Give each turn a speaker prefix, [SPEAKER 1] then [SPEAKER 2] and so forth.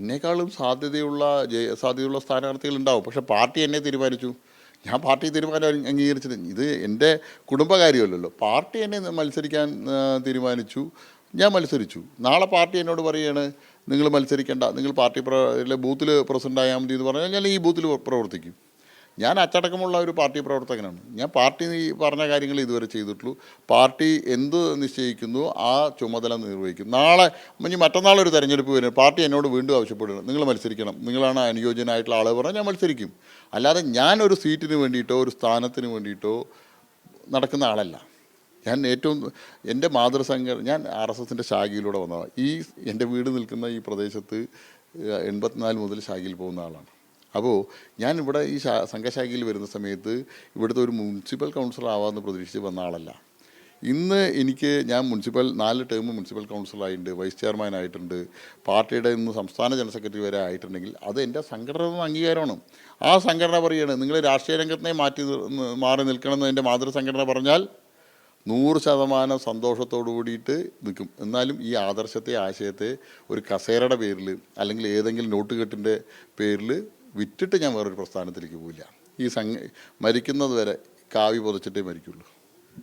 [SPEAKER 1] എന്നെക്കാളും സാധ്യതയുള്ള സ്ഥാനാർത്ഥികൾ ഉണ്ടാവും. പക്ഷേ പാർട്ടി എന്നെ തീരുമാനിച്ചു. ഞാൻ പാർട്ടി തീരുമാനം അംഗീകരിച്ചിട്ട് ഇത് എൻ്റെ കുടുംബകാര്യമല്ലല്ലോ. പാർട്ടി എന്നെ മത്സരിക്കാൻ തീരുമാനിച്ചു. ഞാൻ മത്സരിച്ചു. നാളെ പാർട്ടി എന്നോട് പറയുകയാണ് നിങ്ങൾ മത്സരിക്കേണ്ട, നിങ്ങൾ പാർട്ടി ബൂത്തിൽ പ്രസിഡൻ്റ് ആയാൽ മതി എന്ന് പറഞ്ഞാൽ ഞാൻ ഈ ബൂത്തിൽ പ്രവർത്തിക്കും. ഞാൻ അച്ചടക്കമുള്ള ഒരു പാർട്ടി പ്രവർത്തകനാണ്. ഞാൻ പാർട്ടി പറഞ്ഞ കാര്യങ്ങൾ ഇതുവരെ ചെയ്തിട്ടുള്ളൂ. പാർട്ടി എന്ത് നിശ്ചയിക്കുന്നു ആ ചുമതല നിർവഹിക്കും. ഇനി മറ്റന്നാളൊരു തെരഞ്ഞെടുപ്പ് വരും, പാർട്ടി എന്നോട് വീണ്ടും ആവശ്യപ്പെടുന്നു നിങ്ങൾ മത്സരിക്കണം, നിങ്ങളാണ് അനുയോജ്യനായിട്ടുള്ള ആളെ പറഞ്ഞാൽ ഞാൻ മത്സരിക്കും. അല്ലാതെ ഞാൻ ഒരു സീറ്റിന് വേണ്ടിയിട്ടോ ഒരു സ്ഥാനത്തിന് വേണ്ടിയിട്ടോ നടക്കുന്ന ആളല്ല. ഞാൻ എൻ്റെ ഞാൻ RSSൻ്റെ ശാഖയിലൂടെ വന്നതാണ്. എൻ്റെ വീട് നിൽക്കുന്ന ഈ പ്രദേശത്ത് 84 മുതൽ ശാഖയിൽ പോകുന്ന ആളാണ്. അപ്പോൾ ഞാൻ ഇവിടെ ഈ സംഘശാഖയിൽ വരുന്ന സമയത്ത് ഇവിടുത്തെ ഒരു മുനിസിപ്പൽ കൗൺസിലർ ആവാമെന്ന് പ്രതീക്ഷിച്ച് വന്ന ആളല്ല. ഇന്ന് ഞാൻ 4 ടേം മുനിസിപ്പൽ കൗൺസിലറായിട്ടുണ്ട്, വൈസ് ചെയർമാനായിട്ടുണ്ട്, പാർട്ടിയുടെ ഇന്ന് സംസ്ഥാന ജനറൽ സെക്രട്ടറി വരെ ആയിട്ടുണ്ടെങ്കിൽ അത് എൻ്റെ സംഘടന അംഗീകാരമാണ്. ആ സംഘടന പറയുകയാണ് നിങ്ങൾ രാഷ്ട്രീയ രംഗത്തിനെ മാറി നിൽക്കണമെന്ന് എൻ്റെ മാതൃസംഘടന പറഞ്ഞാൽ 100% സന്തോഷത്തോടു കൂടിയിട്ട് നിൽക്കും. എന്നാലും ഈ ആശയത്തെ ഒരു കസേരയുടെ പേരിൽ അല്ലെങ്കിൽ ഏതെങ്കിലും നോട്ടുകെട്ടിൻ്റെ പേരിൽ വിറ്റിട്ട് ഞാൻ വേറൊരു പ്രസ്ഥാനത്തിലേക്ക് പോവില്ല. മരിക്കുന്നത് വരെ കാവി പുതച്ചിട്ടേ മരിക്കുള്ളൂ.